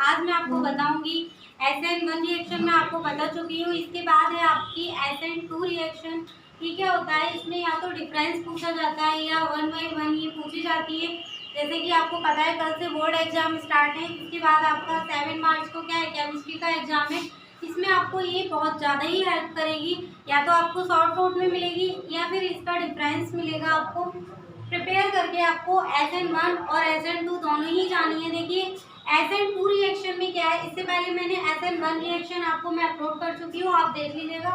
आज मैं आपको बताऊंगी SN1 रिएक्शन मैं आपको बता चुकी हूँ। इसके बाद है आपकी SN2 रिएक्शन। ये क्या होता है, इसमें या तो डिफरेंस पूछा जाता है या 1 बाई 1 ये पूछी जाती है। जैसे कि आपको पता है कल से बोर्ड एग्जाम स्टार्ट है। इसके बाद आपका 7 मार्च को क्या है, केमिस्ट्री का एग्जाम है। इसमें आपको ये बहुत ज़्यादा ही हेल्प करेगी, या तो आपको शॉर्ट नोट में मिलेगी या फिर इसका डिफरेंस मिलेगा। आपको प्रिपेयर करके आपको SN1 और SN2 दोनों ही जानी है। देखिए SN2 रिएक्शन में क्या है, इससे पहले मैंने SN1 रिएक्शन आपको मैं अपलोड कर चुकी हूँ, आप देख लीजिएगा।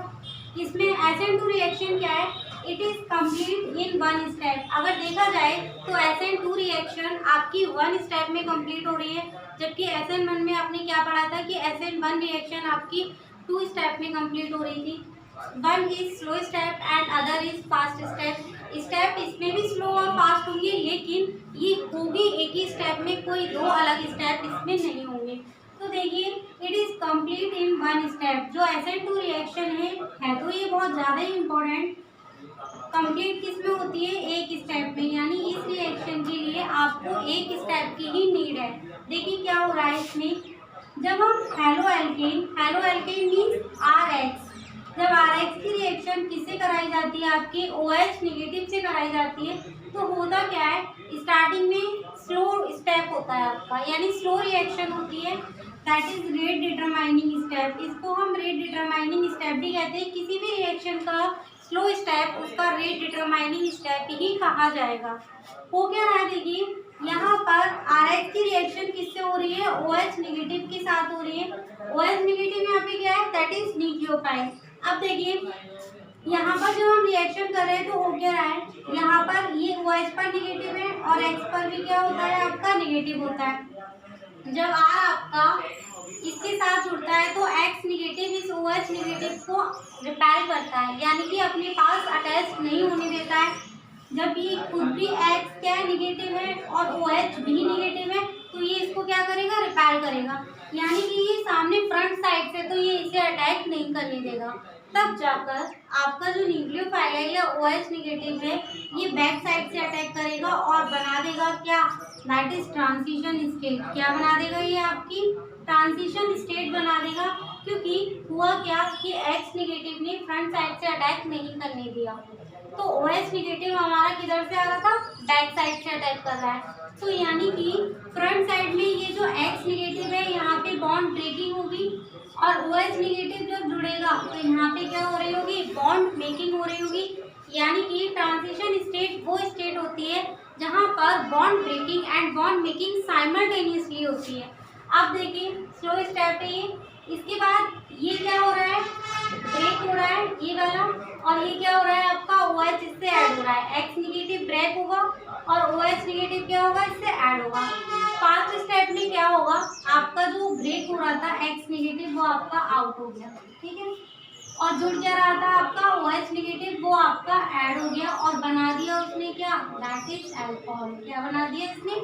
इसमें SN2 रिएक्शन क्या है, it is complete in 1 step. अगर देखा जाए तो SN2 रिएक्शन आपकी 1 स्टेप में कंप्लीट हो रही है, जबकि SN1 में आपने क्या पढ़ा था कि SN1 रिएक्शन आपकी 2 स्टेप में कंप्लीट हो रही थी। 1 is slow step and other is fast step. Step इसमें भी स्लो और फास्ट होंगे, लेकिन ये होगी एक ही स्टेप में, कोई दो अलग स्टेप इसमें नहीं होंगे। तो देखिए it is complete in 1 step. जो SN2 रिएक्शन है तो ये बहुत ज़्यादा ही इम्पोर्टेंट। कंप्लीट किस में होती है, एक स्टेप में, यानी इस रिएक्शन के लिए आपको एक स्टेप की ही नीड है। देखिए क्या हो रहा है इसमें, जब हम हेलो एल्केन मीन्स RH, जब RH की रिएक्शन किससे कराई जाती है, आपकी OH नेगेटिव से कराई जाती है, तो होता क्या है, स्टार्टिंग में स्लो स्टेप होता है आपका, यानी स्लो रिएक्शन होती है। That is rate determining step. इसको हम रेट डिटरमाइनिंग स्टेप भी कहते हैं। किसी भी रिएक्शन का स्लो स्टेप उसका रेट डिटरमाइनिंग स्टेप ही कहा जाएगा। हो क्या रहा है, देखिए यहाँ पर RH की रिएक्शन किससे हो रही है, OH नेगेटिव के साथ हो रही है। OH नेगेटिव यहाँ पे क्या है, दैट इज न्यूक्लियोफाइल। अब देखिए यहाँ पर जब हम रिएक्शन कर रहे हैं तो हो क्या रहा है, यहाँ पर ये OH पर नेगेटिव है और X पर भी क्या होता है, आपका नेगेटिव होता है। जब R आपका इसके साथ जुड़ता है तो X नेगेटिव इस OH नेगेटिव को रिपेल करता है, यानी कि अपने पास अटैच नहीं होने देता है। जब ये खुद भी X क्या है, नेगेटिव है, और OH भी नेगेटिव है, तो ये इसको क्या करेगा, रिपेल करेगा, यानी कि ये सामने फ्रंट साइड से तो ये इसे अटैक नहीं करने देगा। तब जाकर आपका जो न्यूक्लियोफाइल है या OH नेगेटिव है, ये बैक साइड से अटैक करेगा और बना देगा क्या, दैट इज ट्रांजिशन स्टेट। क्या बना देगा, ये आपकी ट्रांजिशन स्टेट बना देगा, क्योंकि हुआ क्या कि X नेगेटिव ने फ्रंट साइड से अटैक नहीं करने दिया। तो OH नेगेटिव हमारा किधर से आ रहा था, बैक साइड से अटैक कर रहा है। तो यानी कि फ्रंट साइड में ये जो X नेगेटिव है, यहाँ पे बॉन्ड ब्रेकिंग होगी, और OH नेगेटिव जब जुड़ेगा तो यहाँ पे क्या हो रही होगी, बॉन्ड मेकिंग हो रही होगी। यानी कि ट्रांजिशन स्टेट वो स्टेट होती है जहाँ पर bond breaking and bond making simultaneously होती है। अब देखिए स्लो स्टेप है ये। इसके बाद ये क्या हो रहा है, ब्रेक हो रहा है ये वाला, और ये क्या हो रहा है, आपका OH इससे ऐड हो रहा है। X नेगेटिव ब्रेक होगा और OH नेगेटिव क्या होगा, इससे ऐड होगा। फास्ट स्टेप में क्या होगा, आपका जो ब्रेक हो रहा था X नेगेटिव वो आपका आउट हो गया, ठीक है, और जुड़ क्या रहा था आपका OH नेगेटिव, वो आपका ऐड हो गया और बना दिया उसने क्या, दैट इज अल्कोहल। क्या बना दिया इसने,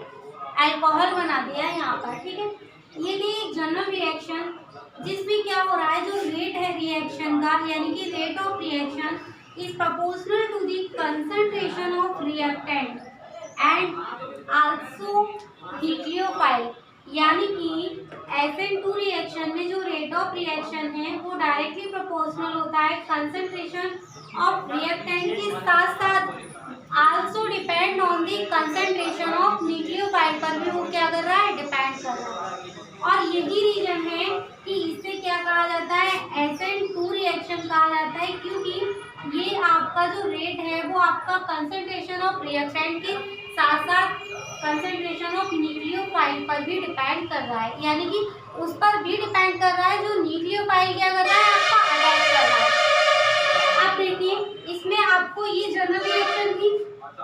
अल्कोहल बना दिया यहाँ पर, ठीक है। ये भी एक जनरल रिएक्शन जिसमें क्या हो रहा है, जो रेट है रिएक्शन का, यानी कि rate of reaction is proportional to the concentration of reactant and also nucleophile. यानी कि SN2 रिएक्शन में जो रेट ऑफ रिएक्शन है वो डायरेक्टली प्रोपोर्शनल होता है कंसंट्रेशन ऑफ रिएक्टेंट के साथ साथ also depend on the concentration of nucleophile पर भी वो क्या कर रहा है, डिपेंड कर रहा है। और यही रीजन है कि इसे क्या कहा जाता है, SN2 रिएक्शन कहा जाता है, क्योंकि ये आपका जो रेट है वो आपका कंसंट्रेशन ऑफ रिएक्टेंट के साथ साथ कंसंट्रेशन ऑफ न्यूक्लियोफाइल पर भी डिपेंड कर रहा है, यानी कि उस पर भी डिपेंड कर रहा है जो न्यूक्लियोफाइल क्या कर रहा है, आपका अटैक कर रहा है। अब देखिए इसमें आपको ये जनरल रिएक्शन थी।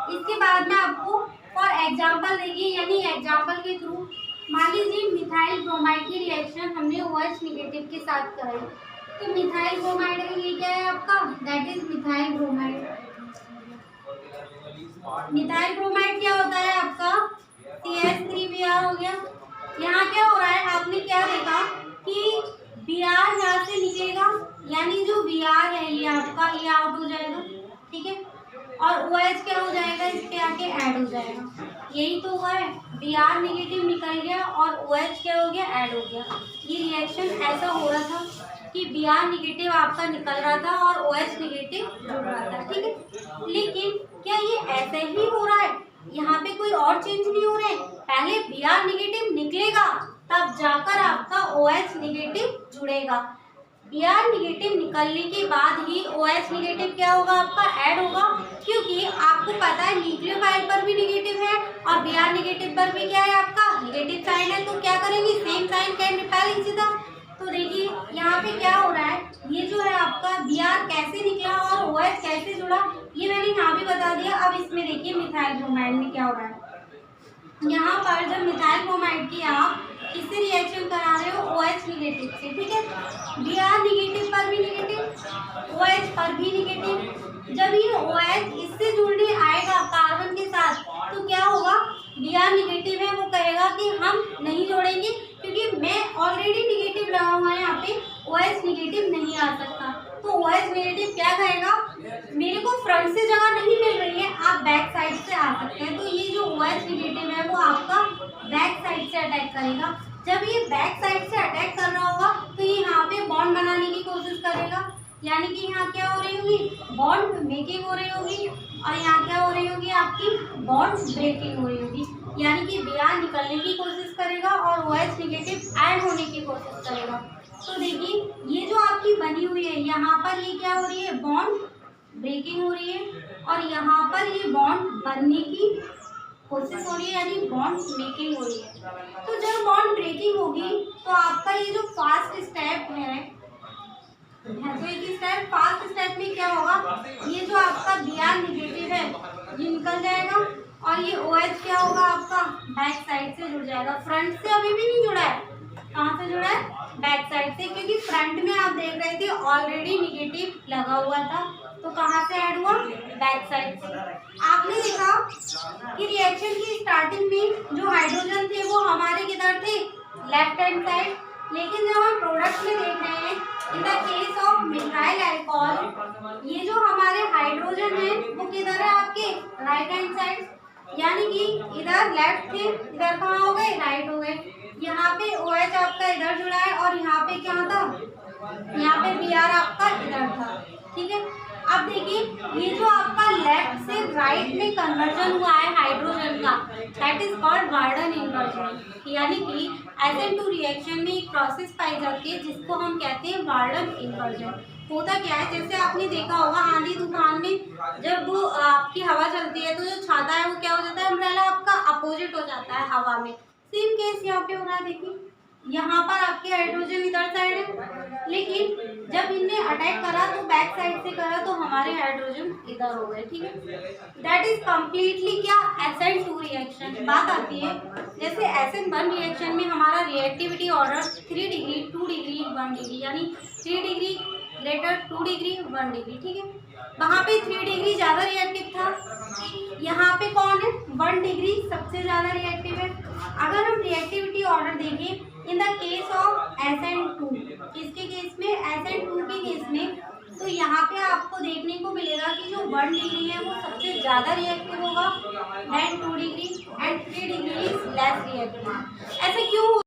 इसके बाद में आपको फॉर एग्जाम्पल देखिए, यानी एग्जाम्पल के थ्रू मान लीजिए मिथाइल ब्रोमाइड की रिएक्शन हमने OH नेगेटिव के साथ कराई, तो मिथाइल ब्रोमाइड में ये क्या है आपका, that is methyl bromide. Methyl bromide क्या होता है आपका, CH3Br हो गया। यहाँ क्या हो रहा है, आपने क्या देखा कि Br यहाँ से निकलेगा, यानी जो Br है ये आपका ये आउट हो जाएगा, ठीक है, और OH क्या हो जाएगा, इस पे आके ऐड हो जाएगा। यही तो हुआ है, Br नेगेटिव निकल गया और OH क्या हो गया, ऐड हो गया। ये रिएक्शन ऐसा हो रहा था कि Br नेगेटिव आपका निकल रहा था और OH नेगेटिव जुड़ रहा था, ठीक है। लेकिन क्या ये ऐसे ही हो रहा है, यहाँ पे कोई और चेंज नहीं हो रहे? पहले Br नेगेटिव निकलेगा तब जाकर आपका OH नेगेटिव जुड़ेगा। Br नेगेटिव निकलने के बाद ही OH नेगेटिव क्या होगा, आपका ऐड होगा, क्योंकि आपको पता है न्यूक्लियोफाइल पर भी नेगेटिव है और Br नेगेटिव पर भी क्या है, आपका नेगेटिव साइन है। तो क्या करेंगे, same sign can repel each other. तो देखिए यहाँ पे क्या हो रहा है, ये जो है आपका Br कैसे निकला और OH कैसे जुड़ा, ये मैंने यहाँ भी बता दिया। अब इसमें देखिए मिथाइल ब्रोमाइड में क्या हो रहा है। यहाँ पर जब मिथाइल ब्रोमाइड की आप किससे रिएक्शन करा रहे हो, OH नेगेटिव से, ठीक है। Br नेगेटिव पर भी नेगेटिव, OH पर भी नेगेटिव। जब ये OH इससे जुड़ने आएगा कार्बन के साथ तो क्या होगा, Br नेगेटिव है, वो कहेगा कि हम नहीं जोड़ेंगे क्योंकि मैं ऑलरेडी नेगेटिव लगा हुआ है, यहाँ पे OH नेगेटिव नहीं आ सकता। तो OH नेगेटिव क्या कहेगा, मेरे को फ्रंट से जगह नहीं मिल रही है, आप बैक साइड से आ सकते हैं। तो ये जो OH नेगेटिव है वो आपका बैक साइड से अटैक करेगा। जब ये बैक साइड से अटैक कर रहा होगा तो ये यहाँ पे बॉन्ड बनाने की कोशिश करेगा, यानी कि यहाँ क्या हो रही होगी, बॉन्ड मेकिंग हो रही होगी, और यहाँ क्या हो रही होगी, आपकी बॉन्ड ब्रेकिंग हो रही होगी, यानी कि Br निकलने की कोशिश करेगा और OH नेगेटिव ऐड होने की कोशिश करेगा। तो देखिए ये जो आपकी बनी हुई है, यहाँ पर ये क्या हो रही है, बॉन्ड ब्रेकिंग हो रही है, और यहाँ पर ये बॉन्ड बनने की कोशिश हो रही है, यानी बॉन्ड मेकिंग हो रही है। तो जब बॉन्ड ब्रेकिंग होगी तो आपका ये जो फास्ट स्टेप है, तो एक स्टेप फास्ट स्टेप में क्या होगा, ये जो आपका Br नेगेटिव है ये निकल जाएगा और ये OH क्या होगा, आपका बैक साइड से जुड़ जाएगा। फ्रंट से अभी भी नहीं जुड़ा है, कहाँ से जुड़ा है, बैक साइड से, क्योंकि फ्रंट में आप देख रहे थे ऑलरेडी नेगेटिव लगा हुआ था। तो कहाँ से ऐड हुआ, बैक साइड से। आपने देखा कि रिएक्शन की स्टार्टिंग में जो हाइड्रोजन थे वो हमारे किधर थे, लेफ्ट हैंड साइड, लेकिन जब हम प्रोडक्ट में देख रहे हैं in the case of methyl alcohol, ये जो हमारे हाइड्रोजन है वो किधर है, आपके राइट हैंड साइड, यानी कि इधर लेफ्ट थे, इधर कहाँ हो गए, राइट हो गए। यहाँ पे OH आपका इधर जुड़ा है और यहाँ पे क्या था, यहाँ पे Br आपका इधर था, ठीक है। अब देखिए ये जो आपका लेफ्ट से राइट में कन्वर्जन हुआ है हाइड्रोजन का, that is called warden inversion, यानी कि SN2 रिएक्शन में एक प्रोसेस पाई जाती है जिसको हम कहते हैं वार्डन इन्वर्जन। होता क्या है, जैसे आपने देखा होगा आंधी तूफान में जब वो आपकी हवा चलती है तो जो छाता है वो क्या हो जाता है, अम्ब्रेला आपका अपोजिट हो जाता है हवा में। सेम केस यहाँ पे हो रहा है, देखिए यहाँ पर आपके हाइड्रोजन इधर साइड है, लेकिन जब इनने अटैक करा तो बैक साइड से करा तो हमारे हाइड्रोजन इधर हो गए, ठीक है। दैट इज कम्प्लीटली क्या, SN2 रिएक्शन। बात आती है जैसे SN1 रिएक्शन में हमारा reactivity order 3 degree 2 degree 1 degree, यानी 3 डिग्री ग्रेटर 2 डिग्री 1 डिग्री, ठीक है। वहाँ पे 3 डिग्री ज़्यादा रिएक्टिव था, यहाँ पे कौन है, 1 डिग्री सबसे ज़्यादा रिएक्टिव है। अगर हम रिएक्टिविटी ऑर्डर देखें in the case of SN2, किसके केस में, SN2 के केस में, तो यहाँ पे आपको देखने को मिलेगा कि जो 1 डिग्री है वो सबसे ज़्यादा रिएक्टिव होगा then 2 degree and 3 degree is less reactive. ऐसे क्यों